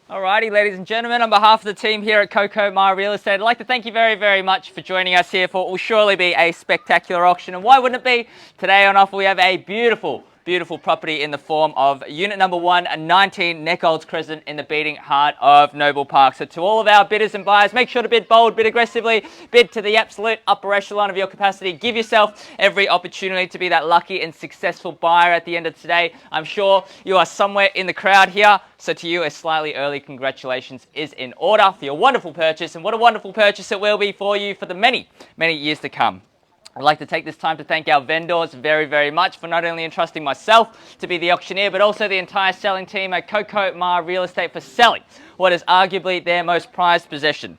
Alrighty, ladies and gentlemen, on behalf of the team here at Coco Ma Real Estate, I'd like to thank you very, very much for joining us here for what will surely be a spectacular auction. And why wouldn't it be? Today on offer we have a beautiful property in the form of unit number 1, 19 Nockolds Crescent in the beating heart of Noble Park. So to all of our bidders and buyers, make sure to bid bold, bid aggressively, bid to the absolute upper echelon of your capacity. Give yourself every opportunity to be that lucky and successful buyer at the end of today. I'm sure you are somewhere in the crowd here. So to you, a slightly early congratulations is in order for your wonderful purchase, and what a wonderful purchase it will be for you for the many years to come. I'd like to take this time to thank our vendors very, very much for not only entrusting myself to be the auctioneer, but also the entire selling team at Coco Ma Real Estate for selling what is arguably their most prized possession.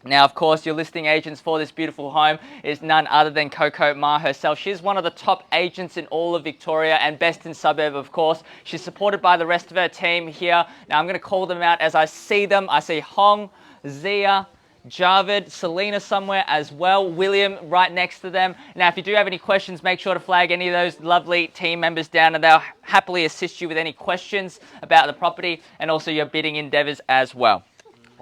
Now, of course, your listing agents for this beautiful home is none other than Coco Ma herself. She's one of the top agents in all of Victoria and best in suburb, of course. She's supported by the rest of her team here. Now, I'm going to call them out as I see them. I see Hong, Zia, Javid, Selena somewhere as well, William right next to them. Now, if you do have any questions, make sure to flag any of those lovely team members down and they'll happily assist you with any questions about the property and also your bidding endeavors as well.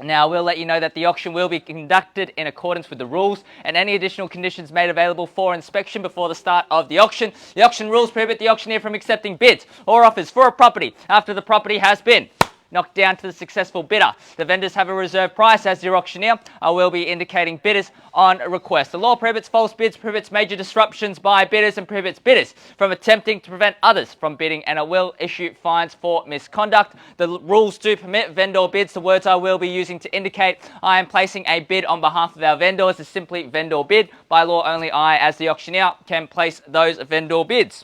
Now, we'll let you know that the auction will be conducted in accordance with the rules and any additional conditions made available for inspection before the start of the auction. The auction rules prohibit the auctioneer from accepting bids or offers for a property after the property has been knocked down to the successful bidder. The vendors have a reserve price. As your auctioneer, I will be indicating bidders on request. The law prohibits false bids, prohibits major disruptions by bidders, and prohibits bidders from attempting to prevent others from bidding, and it will issue fines for misconduct. The rules do permit vendor bids. The words I will be using to indicate I am placing a bid on behalf of our vendors is simply vendor bid. By law, only I, as the auctioneer, can place those vendor bids.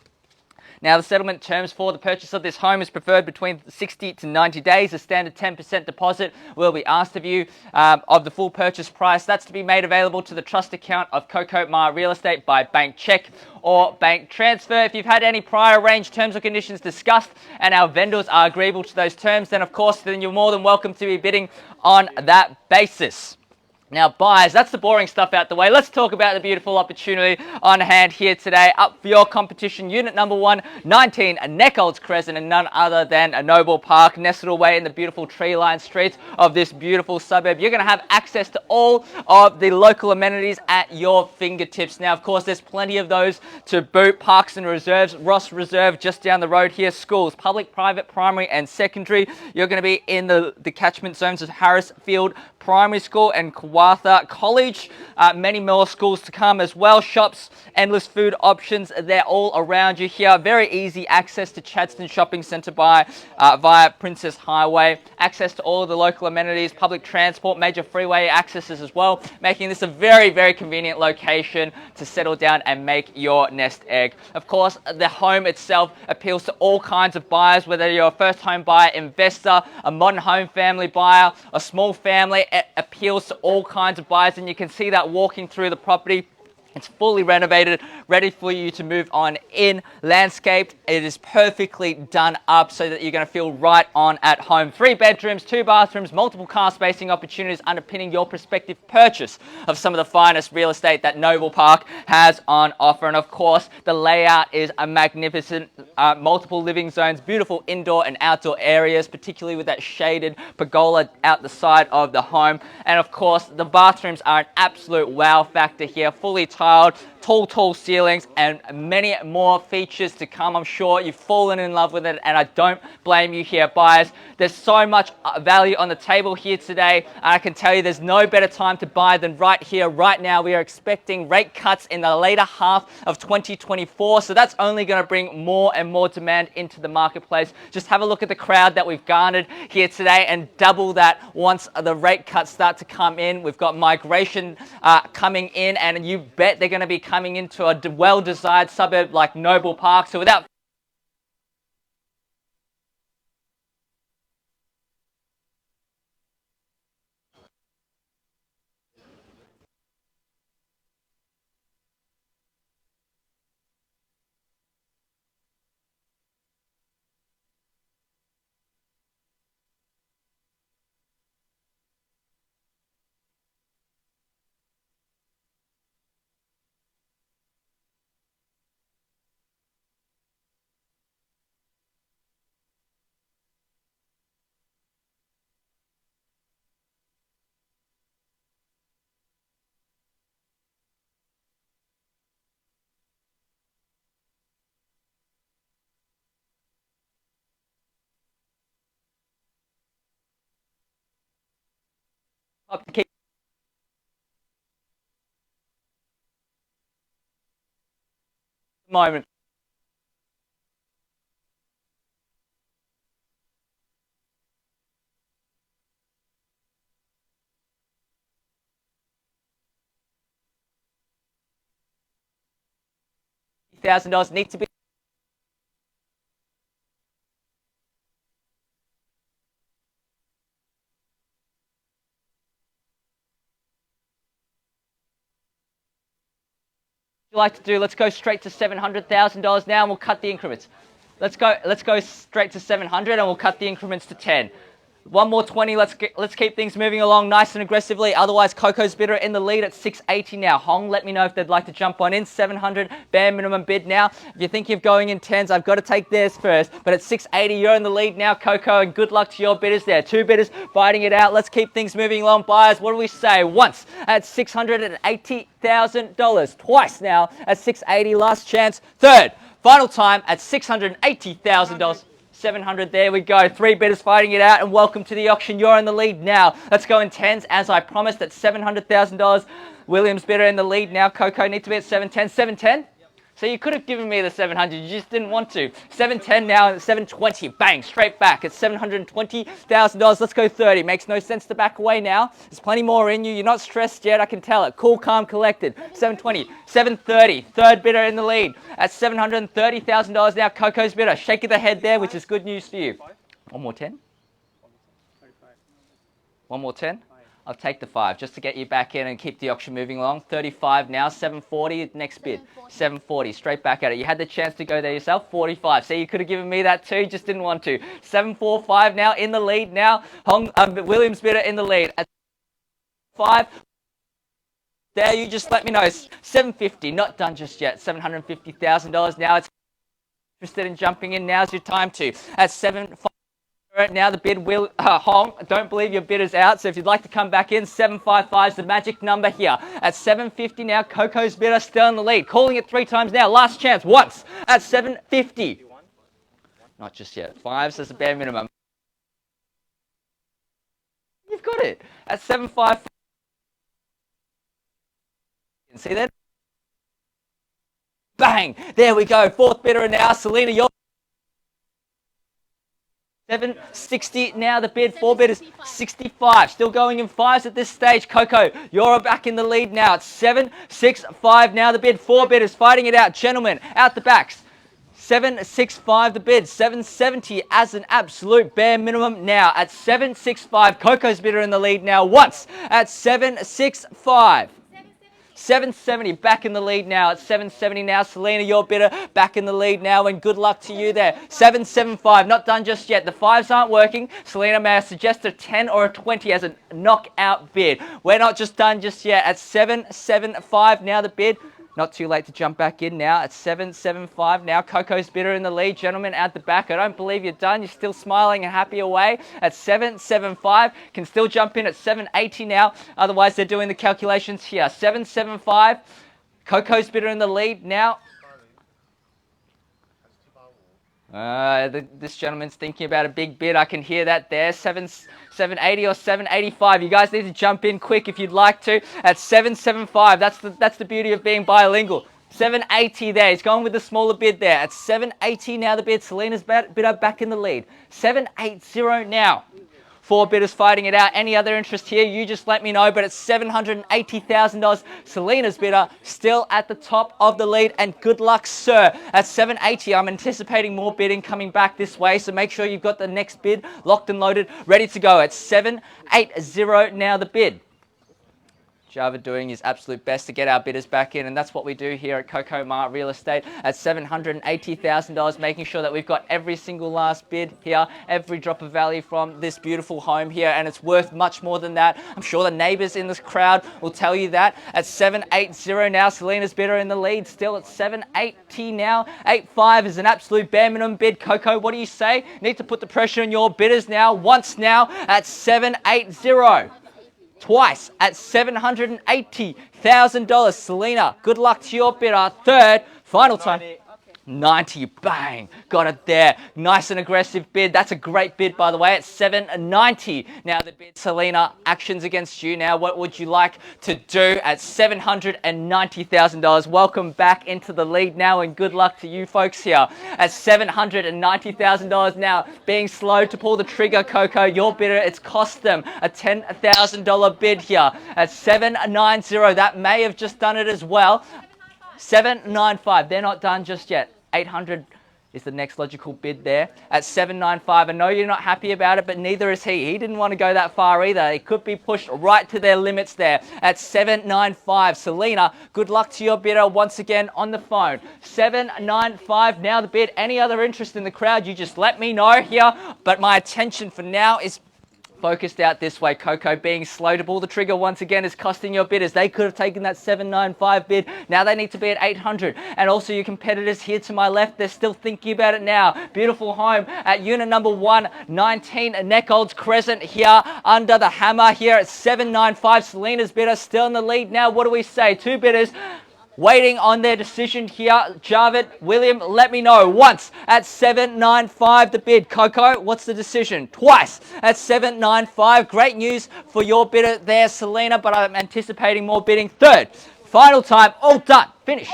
Now, the settlement terms for the purchase of this home is preferred between 60 to 90 days. A standard 10% deposit will be asked of you of the full purchase price. That's to be made available to the trust account of Coco Ma Real Estate by bank check or bank transfer. If you've had any prior arranged terms or conditions discussed and our vendors are agreeable to those terms, then of course, then you're more than welcome to be bidding on that basis. Now, buyers, that's the boring stuff out the way. Let's talk about the beautiful opportunity on hand here today. Up for your competition, unit number 1, 19 Nockolds Crescent, and none other than a Noble Park, nestled away in the beautiful tree-lined streets of this beautiful suburb. You're going to have access to all of the local amenities at your fingertips. Now, of course, there's plenty of those to boot. Parks and reserves, Ross Reserve just down the road here. Schools, public, private, primary, and secondary. You're going to be in the catchment zones of Harrisfield Primary School and Kawartha College. Many more schools to come as well. Shops, endless food options, they're all around you here. Very easy access to Chadstone Shopping Centre via Princess Highway. Access to all of the local amenities, public transport, major freeway accesses as well, making this a very, very convenient location to settle down and make your nest egg. Of course, the home itself appeals to all kinds of buyers, whether you're a first home buyer, investor, a modern home family buyer, a small family. It appeals to all kinds of buyers, and you can see that walking through the property. It's fully renovated, ready for you to move on in. Landscaped, it is perfectly done up so that you're going to feel right on at home. 3 bedrooms, 2 bathrooms, multiple car spacing opportunities underpinning your prospective purchase of some of the finest real estate that Noble Park has on offer. And of course, the layout is a magnificent, multiple living zones, beautiful indoor and outdoor areas, particularly with that shaded pergola out the side of the home. And of course, the bathrooms are an absolute wow factor here, fully tiled, tall ceilings, and many more features to come. I'm sure you've fallen in love with it, and I don't blame you here, buyers. There's so much value on the table here today, and I can tell you there's no better time to buy than right here, right now. We are expecting rate cuts in the later half of 2024, so that's only going to bring more and more demand into the marketplace. Just have a look at the crowd that we've garnered here today and double that once the rate cuts start to come in. We've got migration coming in, and you bet they're going to be coming into a well-desired suburb like Noble Park. So without up to keep the moment. $1,000 needs to be. Like to do, let's go straight to $700,000 now and we'll cut the increments. Let's go straight to 700 and we'll cut the increments to 10. One more 20, let's keep things moving along nice and aggressively. Otherwise, Coco's bidder in the lead at 680 now. Hong, let me know if they'd like to jump on in. 700, bare minimum bid now. If you're thinking of going in 10s, I've got to take theirs first. But at 680, you're in the lead now, Coco, and good luck to your bidders there. Two bidders fighting it out. Let's keep things moving along. Buyers, what do we say? Once at $680,000. Twice now at 680, last chance. Third, final time at $680,000. 700, there we go. Three bidders fighting it out, and welcome to the auction. You're in the lead now. Let's go in 10s, as I promised, at $700,000. Williams bidder in the lead now. Coco needs to be at 710. 710? So you could have given me the 700, you just didn't want to. 710 now at 720. Bang, straight back at $720,000. Let's go 30. Makes no sense to back away now. There's plenty more in you. You're not stressed yet, I can tell it. Cool, calm, collected. 720. 730. Third bidder in the lead at $730,000 now. Coco's bidder. Shake of the head there, which is good news for you. One more 10. One more 10. I'll take the 5 just to get you back in and keep the auction moving along. 35 now, 740, next bid. 740, straight back at it. You had the chance to go there yourself, 45. See, you could have given me that too, just didn't want to. 745 now, in the lead now. Williams bidder in the lead at 5. There, you just let me know. 750, not done just yet. $750,000 now. It's interested in jumping in. Now's your time to. At 750. Now the bid will Hong. Don't believe your bid is out, so if you'd like to come back in, 755 is the magic number here. At 750 now, Coco's bidder still in the lead. Calling it 3 times now. Last chance, once at 750. Not just yet. 5s as a bare minimum. You've got it at 755. See that? Bang! There we go. Fourth bidder now. Selena, you're 760 now the bid. 4 bidders 65. Still going in 5s at this stage. Coco, you're back in the lead now. It's 765 now the bid. 4 bidders fighting it out. Gentlemen, out the backs. 765 the bid. 770 as an absolute bare minimum now at 765. Coco's bidder in the lead now once at 765. 770 back in the lead now at 770 now. Selena, your bidder back in the lead now, and good luck to you there. 775, not done just yet. The 5s aren't working. Selena, may I suggest a 10 or a 20 as a knockout bid? We're not just done just yet. At 775 now the bid. Not too late to jump back in now at 775 now. Coco's bidder in the lead. Gentlemen out the back. I don't believe you're done. You're still smiling and happy away at 775. Can still jump in at 780 now. Otherwise, they're doing the calculations here. 775. Coco's bidder in the lead now. This gentleman's thinking about a big bid. I can hear that there. 780 or 785. You guys need to jump in quick if you'd like to. At 775. That's the beauty of being bilingual. 780 there. He's going with the smaller bid there. At 780 now the bid. Selena's bidder back in the lead. 780 now. 4 bidders fighting it out. Any other interest here, you just let me know. But it's $780,000. Selena's bidder still at the top of the lead. And good luck, sir. At 780, I'm anticipating more bidding coming back this way. So make sure you've got the next bid locked and loaded, ready to go. At 780 now the bid. Java doing his absolute best to get our bidders back in, and that's what we do here at Coco Ma Real Estate at $780,000, making sure that we've got every single last bid here, every drop of value from this beautiful home here, and it's worth much more than that. I'm sure the neighbors in this crowd will tell you that. At 780 now, Selena's bidder in the lead, still at 780 now. 85 is an absolute bare minimum bid. Coco, what do you say? Need to put the pressure on your bidders now, once now at 780. Twice at $780,000. Selena, good luck to your bidder. Third, final time. 90, bang, got it there. Nice and aggressive bid. That's a great bid, by the way, at 790. Now the bid, Selena, actions against you. Now, what would you like to do at $790,000? Welcome back into the lead now, and good luck to you folks here at $790,000 now. Being slow to pull the trigger, Coco, your bidder, it's cost them a $10,000 bid here at 790. That may have just done it as well. 795, they're not done just yet. 800 is the next logical bid there at 795. I know you're not happy about it, but neither is he. He didn't want to go that far either. It could be pushed right to their limits there at 795. Selena, good luck to your bidder once again on the phone. 795 now the bid. Any other interest in the crowd, you just let me know here. But my attention for now is focused out this way. Coco being slow to pull the trigger once again is costing your bidders. They could have taken that 795 bid. Now they need to be at 800. And also your competitors here to my left, they're still thinking about it now. Beautiful home at unit number 119, Nockolds Crescent here under the hammer here at 795. Selena's bidder still in the lead now. What do we say? Two bidders waiting on their decision here. Javid, William, let me know. Once at 795 the bid. Coco, what's the decision? Twice at 795. Great news for your bidder there, Selena, but I'm anticipating more bidding. Third, final time, all done, finished.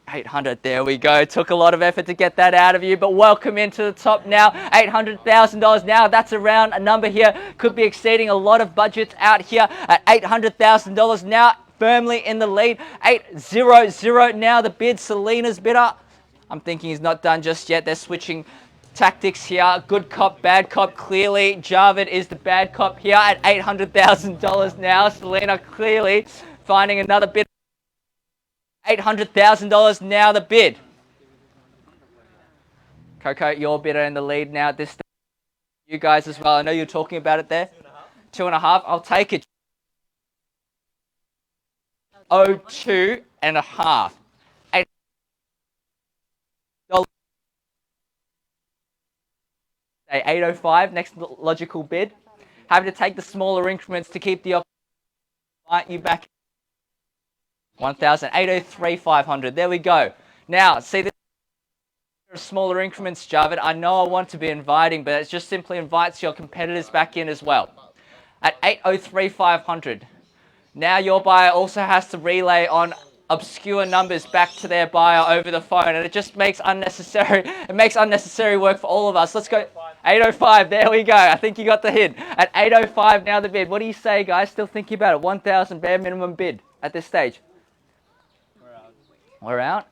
800, there we go. Took a lot of effort to get that out of you, but welcome into the top now. $800,000 now. That's around a number here. Could be exceeding a lot of budgets out here at $800,000 now. Firmly in the lead. 800 now the bid. Selena's bidder, I'm thinking he's not done just yet. They're switching tactics here. Good cop, bad cop. Clearly Javid is the bad cop here at $800,000 now. Selena clearly finding another bid. $800,000 now the bid. Coco, your bidder in the lead now at this stage. You guys as well. I know you're talking about it there. 2.5. I'll take it. 2.5. $805, next logical bid. Having to take the smaller increments to keep the you back. 1,000, 803, 500. There we go. Now, see this smaller increments, Javid. I know I want to be inviting, but it just simply invites your competitors back in as well. At 803, 500. Now your buyer also has to relay on obscure numbers back to their buyer over the phone, and it just makes unnecessary work for all of us. Let's go 805. There we go. I think you got the hint. At 805 now the bid. What do you say, guys? Still thinking about it? 1,000 bare minimum bid at this stage. We're out.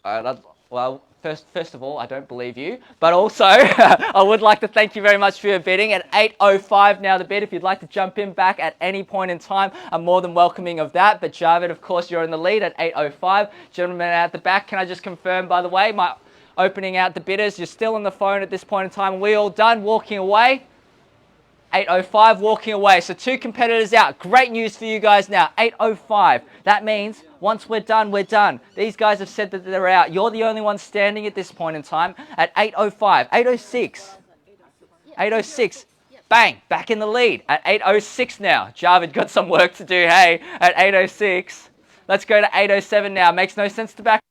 All right. Well, first of all, I don't believe you, but also I would like to thank you very much for your bidding. At 805 now the bid. If you'd like to jump in back at any point in time, I'm more than welcoming of that. But Javid, of course, you're in the lead at 805. Gentlemen at the back, can I just confirm, by the way, my opening out the bidders, you're still on the phone at this point in time. Are we all done walking away? 805 walking away. So two competitors out. Great news for you guys now. 805. That means once we're done, we're done. These guys have said that they're out. You're the only one standing at this point in time at 805. 806. 806. Bang. Back in the lead at 806 now. Javid got some work to do, hey, at 806. Let's go to 807 now. Makes no sense to back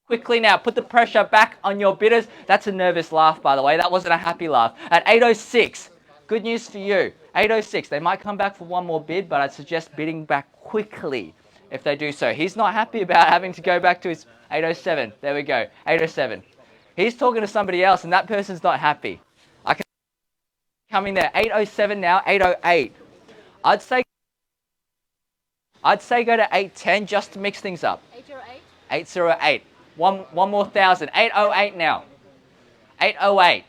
quickly now. Put the pressure back on your bidders. That's a nervous laugh, by the way. That wasn't a happy laugh. At 806. Good news for you. 806. They might come back for one more bid, but I'd suggest bidding back quickly if they do so. He's not happy about having to go back to his 807. There we go. 807. He's talking to somebody else, and that person's not happy. I can coming there. 807 now. 808. I'd say go to 810 just to mix things up. 808. 808. One more thousand. 808 now. 808.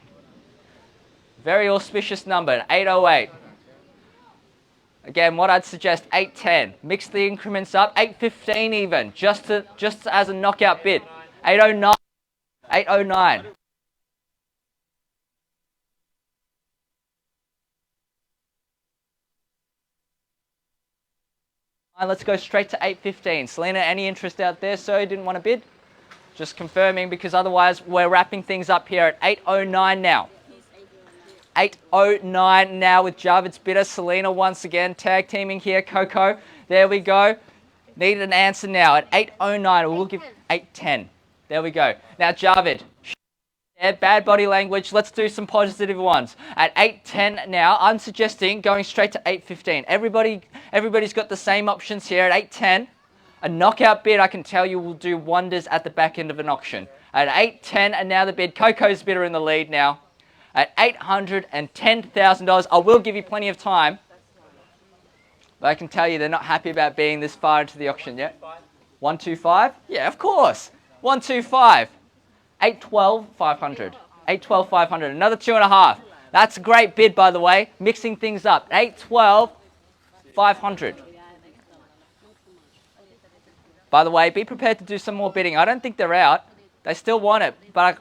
Very auspicious number, 808. Again, what I'd suggest, 810. Mix the increments up, 815 even, just as a knockout bid. 809. 809. Let's go straight to 815. Selena, any interest out there? So you didn't want to bid? Just confirming, because otherwise we're wrapping things up here at 809 now. 809 now with Javid's bidder. Selena once again tag teaming here. Coco, there we go. Need an answer now at 809. We'll give 810. There we go. Now, Javid. Yeah, bad body language. Let's do some positive ones. At 8.10 now, I'm suggesting going straight to 8.15. Everybody's got the same options here at 8.10. A knockout bid, I can tell you, will do wonders at the back end of an auction. At 8.10, and now the bid. Coco's bidder in the lead now. At $810,000. I will give you plenty of time. But I can tell you they're not happy about being this far into the auction yet. 125? Yeah, of course. 125. 812,500. 812,500. Another 2.5. That's a great bid, by the way. Mixing things up. 812,500. By the way, be prepared to do some more bidding. I don't think they're out. They still want it, but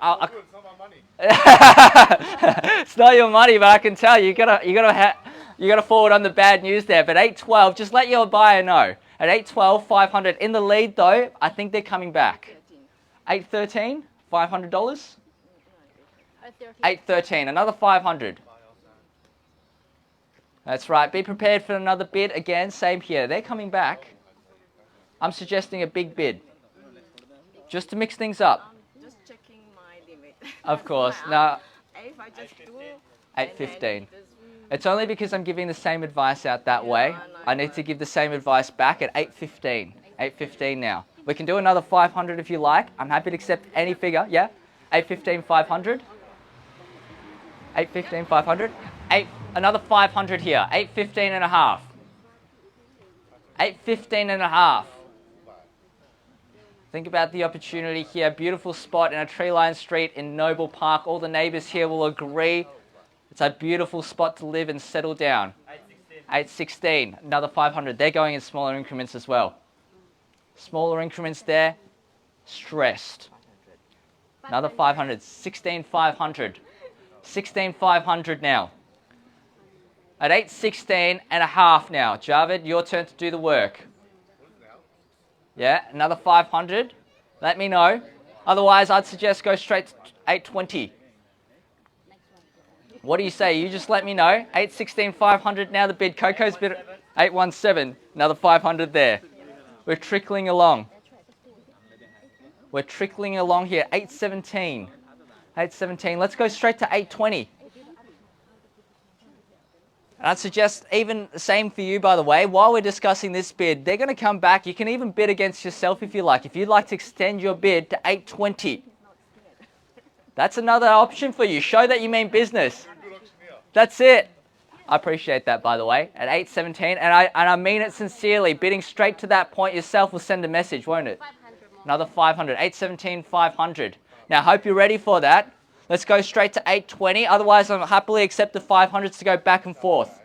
it's not your money, but I can tell you, you gotta forward on the bad news there. But 812, just let your buyer know. At 812,500 in the lead though, I think they're coming back. 813, $500. 813, another 500. That's right. Be prepared for another bid again. Same here. They're coming back. I'm suggesting a big bid, just to mix things up. Just checking my limit. Of course. No. If I just do 815. It's only because I'm giving the same advice out that way. I need to give the same advice back at 815. 815 now. We can do another 500 if you like. I'm happy to accept any figure. Yeah? 815, 500. 815, 500. Another 500 here. 815 and a half. 815 and a half. Think about the opportunity here. Beautiful spot in a tree-lined street in Noble Park. All the neighbours here will agree. It's a beautiful spot to live and settle down. 816. Another 500. They're going in smaller increments as well. Smaller increments there. Stressed. Another 500. 16,500. 16,500 now. At 816 and a half now. Javid, your turn to do the work. Yeah, another 500. Let me know. Otherwise, I'd suggest go straight to 820. What do you say? You just let me know. 816, 500 now the bid. Coco's bid 817. Another 500 there. We're trickling along. We're trickling along here. 817. 817. Let's go straight to 820. And I'd suggest even the same for you, by the way. While we're discussing this bid, they're going to come back. You can even bid against yourself if you like. If you'd like to extend your bid to 820. That's another option for you. Show that you mean business. That's it. I appreciate that, by the way. At 817, and I mean it sincerely. Bidding straight to that point yourself will send a message, won't it? Another 500. 817, 500. Now, hope you're ready for that. Let's go straight to 820. Otherwise, I'll happily accept the 500s to go back and forth.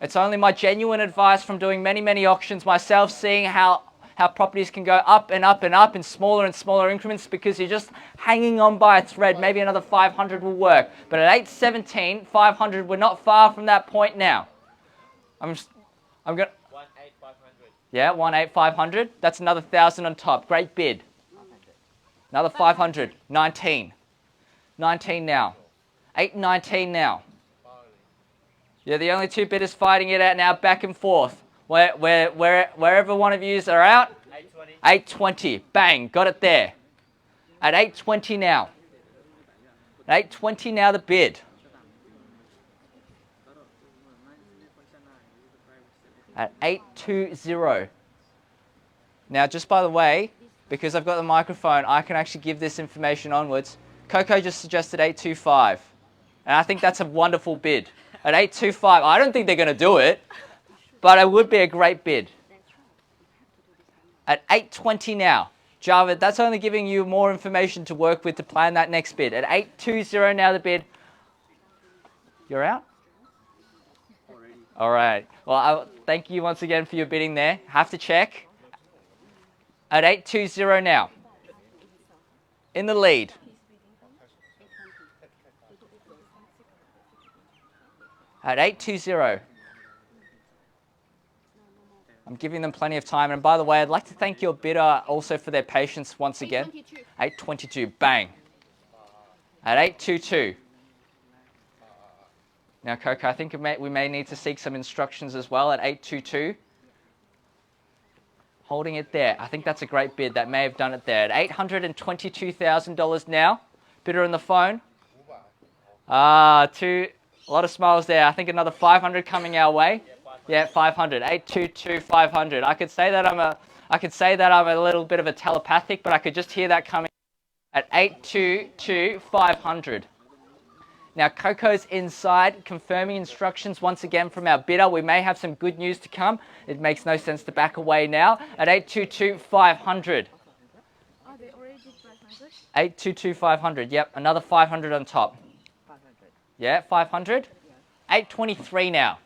It's only my genuine advice from doing many, many auctions myself, seeing how properties can go up and up and up in smaller and smaller increments because you're just hanging on by a thread. Maybe another 500 will work. But at 817, 500, we're not far from that point now. I'm going to... 18,500. Yeah, 18,500. That's another 1,000 on top. Great bid. Another 500. 19. 19 now. 819 now. Yeah, the only two bidders fighting it out now, back and forth. Wherever one of yous are out, 820. 820. Bang, got it there. At 820 now. At 820 now the bid. At 820. Now, just by the way, because I've got the microphone, I can actually give this information onwards. Coco just suggested 825. And I think that's a wonderful bid. At 825, I don't think they're going to do it, but it would be a great bid. At 820 now. Javid, that's only giving you more information to work with to plan that next bid. At 820 now the bid. You're out? All right. Well, thank you once again for your bidding there. Have to check. At 820 now. In the lead. At 820. I'm giving them plenty of time. And by the way, I'd like to thank your bidder also for their patience once again. 822. Bang. At 822. Now, Coco, I think we may need to seek some instructions as well at 822. Holding it there. I think that's a great bid. That may have done it there. At $822,000 now. Bidder on the phone. A lot of smiles there. I think another 500 coming our way. Yeah, 500. 822 500. I could say that I'm a little bit of a telepathic, but I could just hear that coming at 822 500. Now, Coco's inside, confirming instructions once again from our bidder. We may have some good news to come. It makes no sense to back away now at 822 500. Oh, they already did 500? 822 500. Yep, another 500 on top. 500. Yeah, 500. 823 now.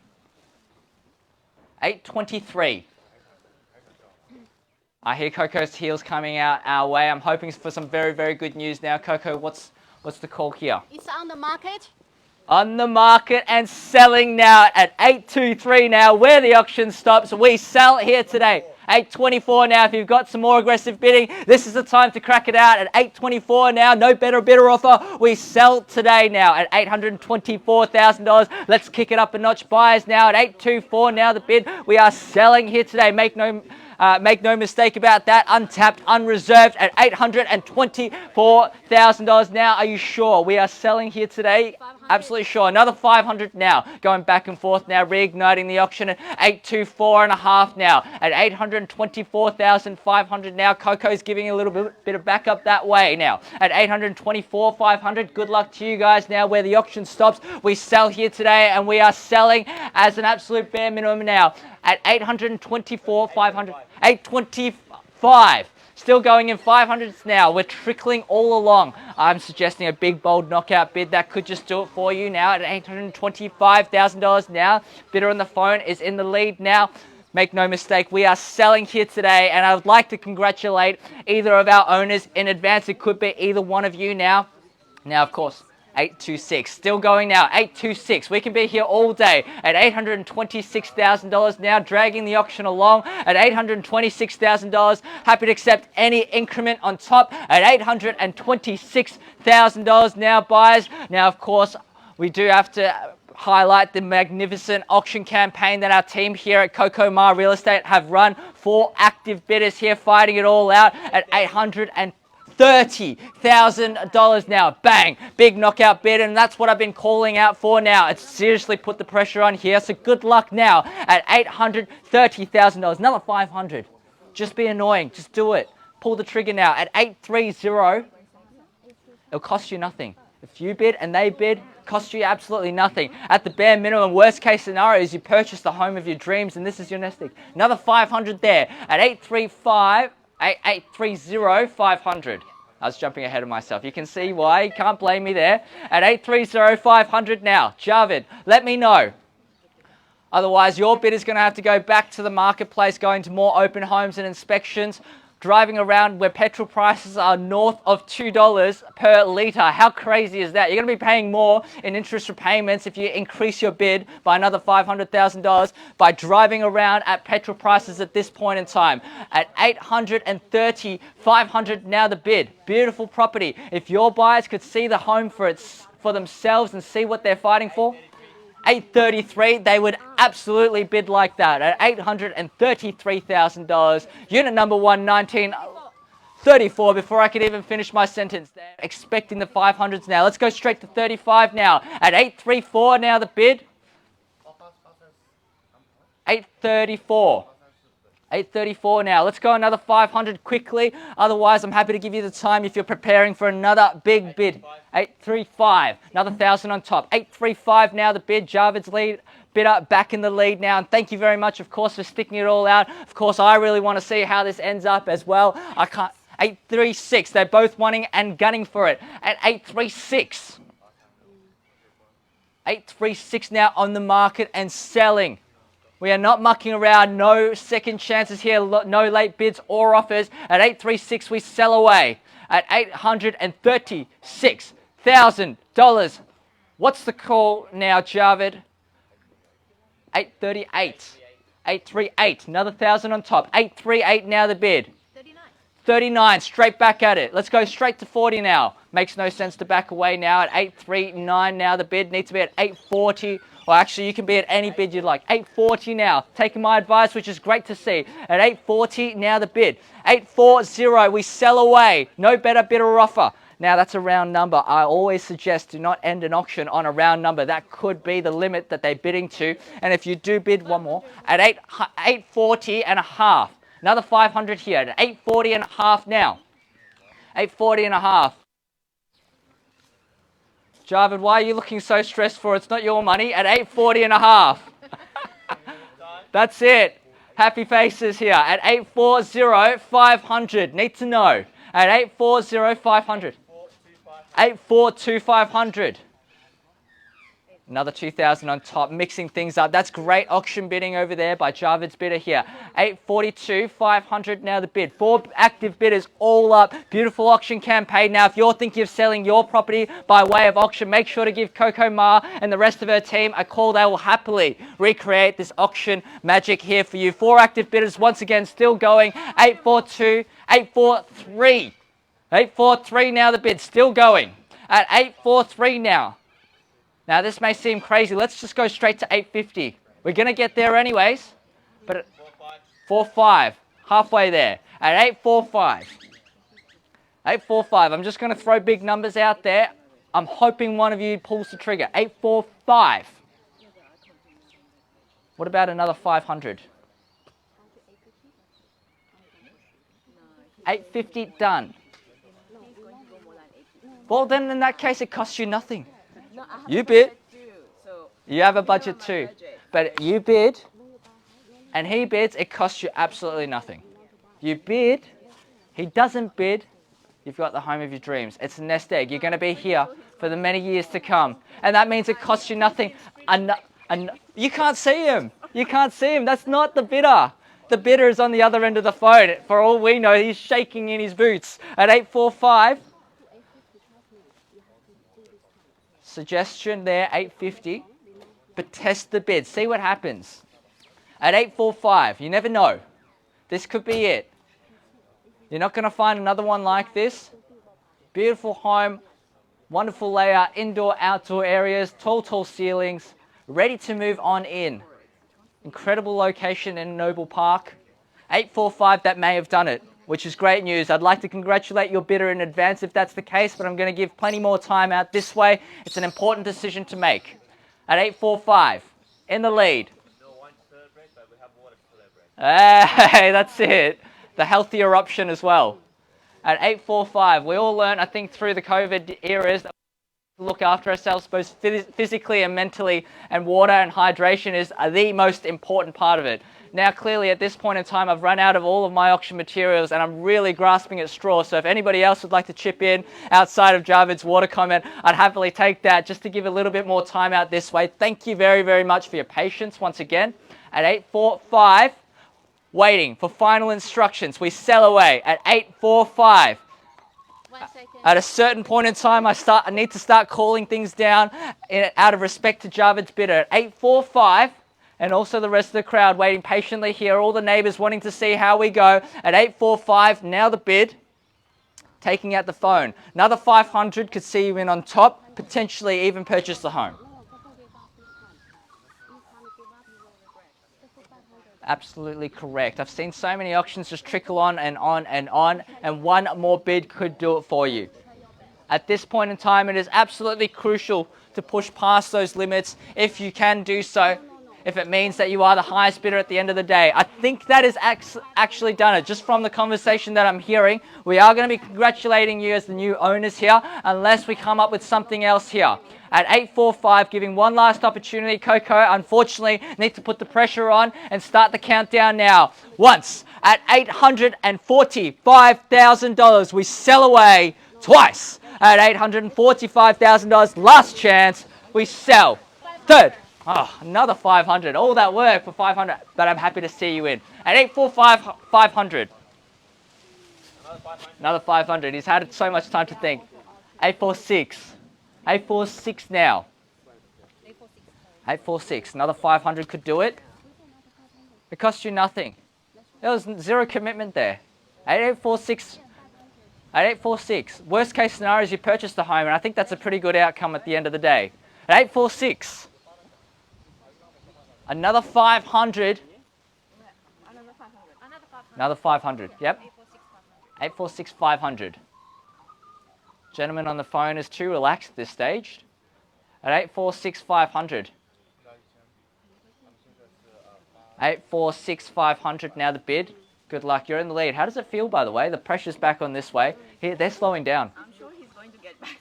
823. I hear Coco's heels coming out our way. I'm hoping for some very, very good news now. Coco, what's the call here? It's on the market. On the market and selling now at 823 now, where the auction stops. We sell here today. 824 now. If you've got some more aggressive bidding, this is the time to crack it out at 824 now. No better bidder offer. We sell today now at $824,000. Let's kick it up a notch. Buyers now at 824 now the bid. We are selling here today. Make no mistake about that. Untapped, unreserved at $824,000 now. Are you sure? We are selling here today. Absolutely sure. Another 500 now. Going back and forth now. Reigniting the auction at 824.5 now. At 824,500 now. Coco's giving a little bit of backup that way now. At 824,500. Good luck to you guys now. Where the auction stops, we sell here today, and we are selling as an absolute bare minimum now at 824,500. 825. Still going in 500s now. We're trickling all along. I'm suggesting a big, bold knockout bid that could just do it for you now at $825,000 now. Bidder on the phone is in the lead now. Make no mistake, we are selling here today, and I would like to congratulate either of our owners in advance. It could be either one of you now. Now, of course, 826. Still going now. 826. We can be here all day at $826,000 now, dragging the auction along at $826,000. Happy to accept any increment on top at $826,000 now, buyers. Now, of course, we do have to highlight the magnificent auction campaign that our team here at Coco Ma Real Estate have run. 4 active bidders here fighting it all out at $830,000 now. Bang! Big knockout bid, and that's what I've been calling out for now. It's seriously put the pressure on here, so good luck now at $830,000. Another 500. Just be annoying. Just do it. Pull the trigger now at 830. It'll cost you nothing. If you bid and they bid, cost you absolutely nothing. At the bare minimum, worst case scenario is you purchase the home of your dreams, and this is your nest egg. Another 500 there at 830 500. I was jumping ahead of myself. You can see why. You can't blame me there. At 830 500 now. Javid, let me know. Otherwise, your bid is going to have to go back to the marketplace, going to more open homes and inspections, driving around where petrol prices are north of $2 per litre. How crazy is that? You're going to be paying more in interest repayments if you increase your bid by another $500,000 by driving around at petrol prices at this point in time. At 830, 500 now the bid. Beautiful property. If your buyers could see the home for themselves and see what they're fighting for, 833, they would absolutely bid like that at $833,000. Unit number 11934. Before I could even finish my sentence, they're expecting the 500s now. Let's go straight to 35 now at 834 now the bid. 834. 834 now. Let's go another 500 quickly. Otherwise, I'm happy to give you the time if you're preparing for another big bid. 835. Another 1,000 on top. 835 now the bid. Javid's lead. Bidder back in the lead now. And thank you very much, of course, for sticking it all out. Of course, I really want to see how this ends up as well. 836. They're both wanting and gunning for it. At 836. 836 now on the market and selling. We are not mucking around. No second chances here. No late bids or offers. At 836, we sell away. At $836,000. What's the call now, Javid? 838. 838. Another 1,000 on top. 838 now the bid. 39, straight back at it. Let's go straight to 40 now. Makes no sense to back away now at 839 now. The bid needs to be at 840. Or actually, you can be at any bid you'd like. 840 now. Taking my advice, which is great to see. At 840 now the bid. 840, we sell away. No better bid or offer. Now that's a round number. I always suggest do not end an auction on a round number. That could be the limit that they're bidding to. And if you do bid one more at 840 and a half. Another 500 here at 840 and a half now. 840 and a half. Javid, why are you looking so stressed for? It's not your money at 840 and a half. That's it. Happy faces here at 840, 500. Need to know. At 840, 500. 842, 500. Another 2,000 on top, mixing things up. That's great auction bidding over there by Javid's bidder here. 842, 500 now the bid. 4 active bidders all up. Beautiful auction campaign. Now, if you're thinking of selling your property by way of auction, make sure to give Coco Ma and the rest of her team a call. They will happily recreate this auction magic here for you. 4 active bidders once again still going. 842, 843. 843 now the bid, still going. At 843 now. Now, this may seem crazy. Let's just go straight to 850. We're going to get there anyways. But at 4.5, halfway there. At 8.45. 8.45. I'm just going to throw big numbers out there. I'm hoping one of you pulls the trigger. 8.45. What about another 500? 8.50 done. Well, then in that case, it costs you nothing. You bid, you have a budget too, but you bid and he bids, it costs you absolutely nothing. You bid, he doesn't bid, you've got the home of your dreams. It's a nest egg. You're going to be here for the many years to come, and that means it costs you nothing. You can't see him. You can't see him. That's not the bidder. The bidder is on the other end of the phone. For all we know, he's shaking in his boots. At 8.45. Suggestion there, 850, but test the bid. See what happens. At 845, you never know. This could be it. You're not going to find another one like this. Beautiful home, wonderful layout, indoor, outdoor areas, tall ceilings, ready to move on in. Incredible location in Noble Park. 845, that may have done it, which is great news. I'd like to congratulate your bidder in advance if that's the case, but I'm going to give plenty more time out this way. It's an important decision to make. At 8.45, in the lead. Hey, that's it. The healthier option as well. At 8.45, we all learned, I think, through the COVID eras, that we look after ourselves both physically and mentally, and water and hydration is the most important part of it. Now, clearly, at this point in time, I've run out of all of my auction materials and I'm really grasping at straws. So if anybody else would like to chip in outside of Javid's water comment, I'd happily take that just to give a little bit more time out this way. Thank you very, very much for your patience once again. At 8.45, waiting for final instructions. We sell away at 8.45. At a certain point in time, I need to start calling things down out of respect to Javid's bidder. At 8.45, and also the rest of the crowd waiting patiently here, all the neighbours wanting to see how we go. At 8.45, now the bid, taking out the phone. Another 500 could see you in on top, potentially even purchase the home. Absolutely correct. I've seen so many auctions just trickle on and on and on, and one more bid could do it for you. At this point in time, it is absolutely crucial to push past those limits if you can do so. If it means that you are the highest bidder at the end of the day. I think that has actually done it. Just from the conversation that I'm hearing, we are going to be congratulating you as the new owners here, unless we come up with something else here. At 8.45, giving one last opportunity. Coco, unfortunately, need to put the pressure on and start the countdown now. Once, at $845,000, we sell away. Twice, at $845,000, last chance, we sell. Third. Oh, another 500. All that work for 500, but I'm happy to see you in. At 8.45, 500. Another 500. He's had so much time to think. 8.46. 8.46 now. 8.46. Another 500 could do it. It cost you nothing. There was zero commitment there. 8846. At 846. Worst case scenario is you purchase the home, and I think that's a pretty good outcome at the end of the day. At 846. Another 500. Another 500. Another 500. Another 500. Yep. 846 500. Gentleman on the phone is too relaxed at this stage. At 846 500. 846 500. Now the bid. Good luck. You're in the lead. How does it feel, by the way? The pressure's back on this way. Here, they're slowing down. I'm sure he's going to get back.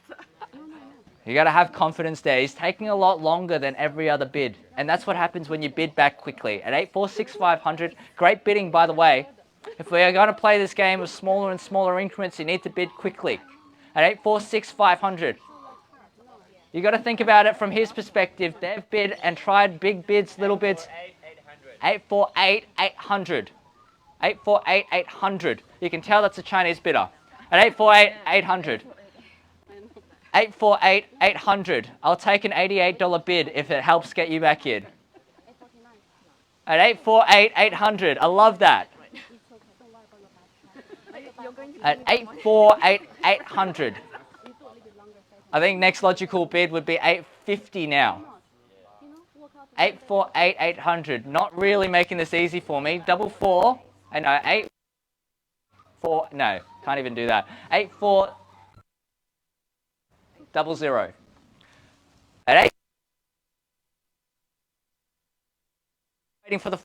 You got to have confidence there. He's taking a lot longer than every other bid. And that's what happens when you bid back quickly. At 846 500. Great bidding, by the way. If we are going to play this game of smaller and smaller increments, you need to bid quickly. At 846 500. You got to think about it from his perspective. They've bid and tried big bids, little bids. 848 800. 848 800. You can tell that's a Chinese bidder. At 848 800. 848 800. I'll take an $88 bid if it helps get you back in. At 848 800. I love that. At 848 800. I think next logical bid would be 850 now. 848 800. Not really making this easy for me. Double four. I know, 8 4, no, can't even do that. 8400. At 8, waiting for the,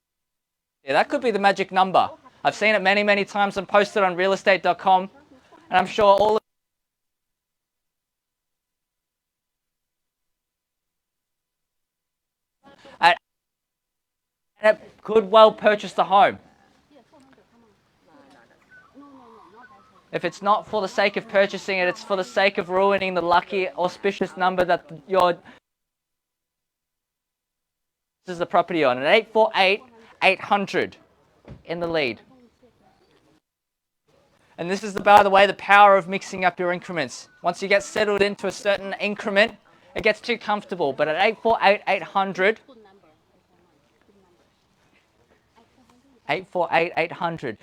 yeah, that could be the magic number. I've seen it many, many times and posted on realestate.com, and I'm sure all of at, and it could well purchase the home. If it's not for the sake of purchasing it, it's for the sake of ruining the lucky, auspicious number that this is the property on. At 848 800 in the lead. And this is, by the way, the power of mixing up your increments. Once you get settled into a certain increment, it gets too comfortable. But at 848 800, 848 800,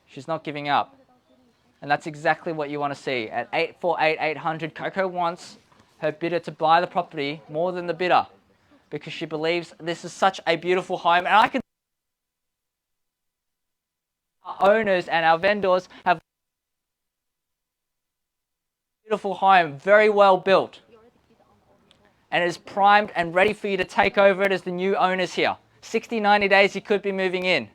she's not giving up. And that's exactly what you want to see. At 848 800, Coco wants her bidder to buy the property more than the bidder because she believes this is such a beautiful home. And I can our owners and our vendors have a beautiful home, very well built. And it is primed and ready for you to take over it as the new owners here. 60, 90 days you could be moving in.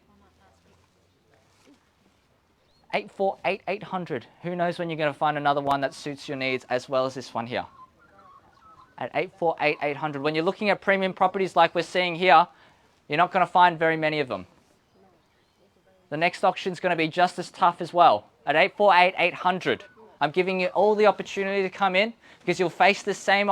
848 800. Who knows when you're going to find another one that suits your needs as well as this one here. At 848 800. When you're looking at premium properties like we're seeing here, you're not going to find very many of them. The next auction is going to be just as tough as well. At 848 800. I'm giving you all the opportunity to come in because you'll face the same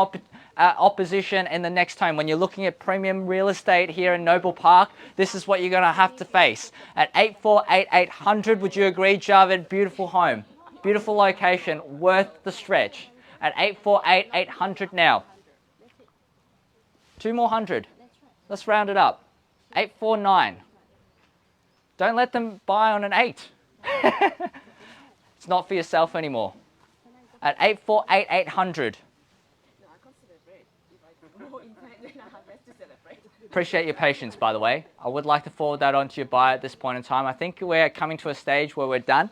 opposition in the next time. When you're looking at premium real estate here in Noble Park, this is what you're going to have to face. At 848 800, would you agree, Javed? Beautiful home, beautiful location, worth the stretch. At 848 800 now. Two more hundred. Let's round it up. 849. Don't let them buy on an 8. It's not for yourself anymore. At 848 800. Appreciate your patience, by the way. I would like to forward that on to your buyer at this point in time. I think we're coming to a stage where we're done.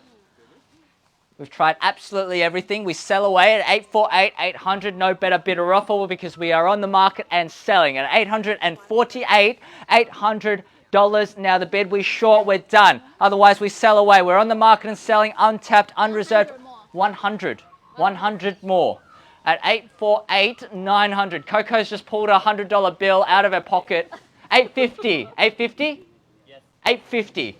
We've tried absolutely everything. We sell away at 848 800. No better bidder offer because we are on the market and selling. At 848 800 now the bid. We short, we're done. Otherwise we sell away. We're on the market and selling, untapped, unreserved. 100 more. At 848 900. Coco's just pulled a $100 bill out of her pocket. 850. 850? Yes. 850.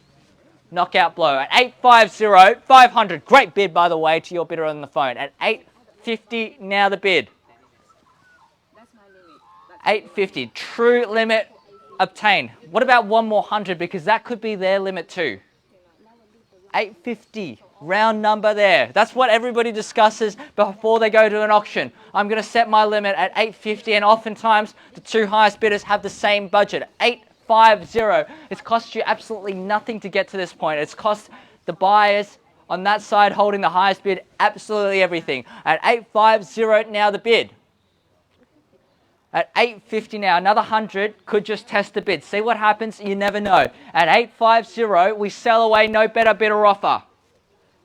Knockout blow. At 850 500. Great bid, by the way, to your bidder on the phone. At 850 now the bid. That's my limit. 850. True limit obtained. What about one more 100 because that could be their limit too. 850. Round number there. That's what everybody discusses before they go to an auction. I'm going to set my limit at 850 and oftentimes the two highest bidders have the same budget. 850. It's cost you absolutely nothing to get to this point. It's cost the buyers on that side holding the highest bid, absolutely everything. At 850 now the bid. At 850 now, another 100 could just test the bid. See what happens, you never know. At 850, we sell away, no better bid or offer.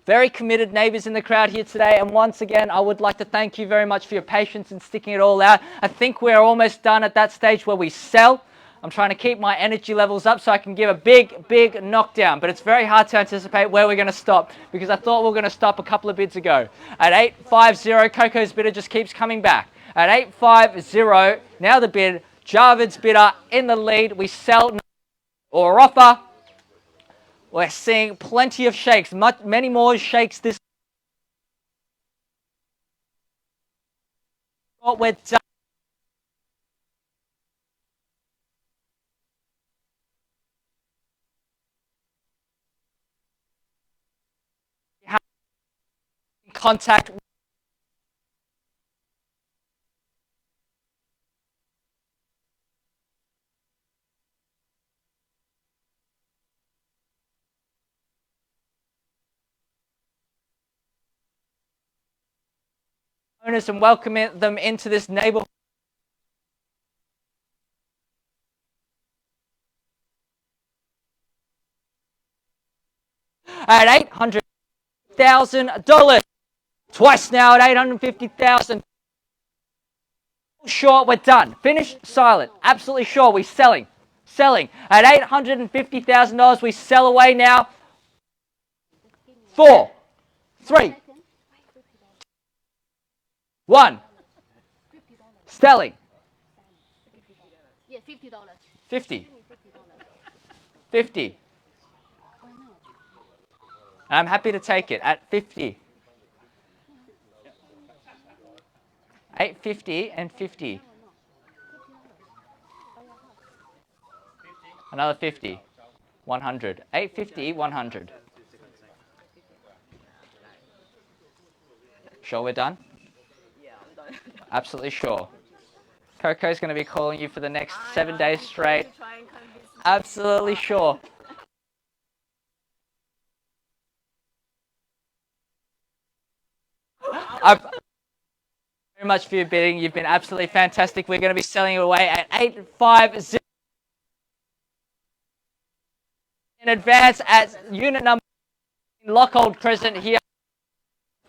Very committed neighbours in the crowd here today, and once again, I would like to thank you very much for your patience in sticking it all out. I think we're almost done at that stage where we sell. I'm trying to keep my energy levels up so I can give a big knockdown, but it's very hard to anticipate where we're going to stop because I thought we were going to stop a couple of bids ago. At 850, Coco's bidder just keeps coming back. At 850, now the bid, Javid's bidder in the lead. We sell or offer. We're seeing plenty of shakes, many more shakes this. What we're done. Contact. Owners and welcoming them into this neighborhood. At $800,000. Twice now at $850,000. Short, we're done. Finished, silent. Absolutely sure, we're selling. Selling. At $850,000, we sell away now. 4, 3, 1. Selling. Yeah, $50. 50. 50. I'm happy to take it at 50. 850 and 50. Another 50. 100. 850, 100. Sure we're done? Yeah, I'm done. Absolutely sure. Coco's going to be calling you for the next 7 days straight. Try and convince me. Absolutely sure. I've very much for your bidding. You've been absolutely fantastic. We're going to be selling it away at 850 in advance at unit number in Nockolds Crescent here,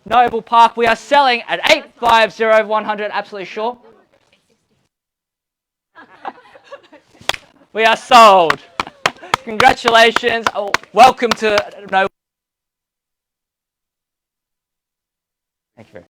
Noble Park. We are selling at 850 100. Absolutely sure. We are sold. Congratulations. Oh, welcome to Noble. Thank you very much.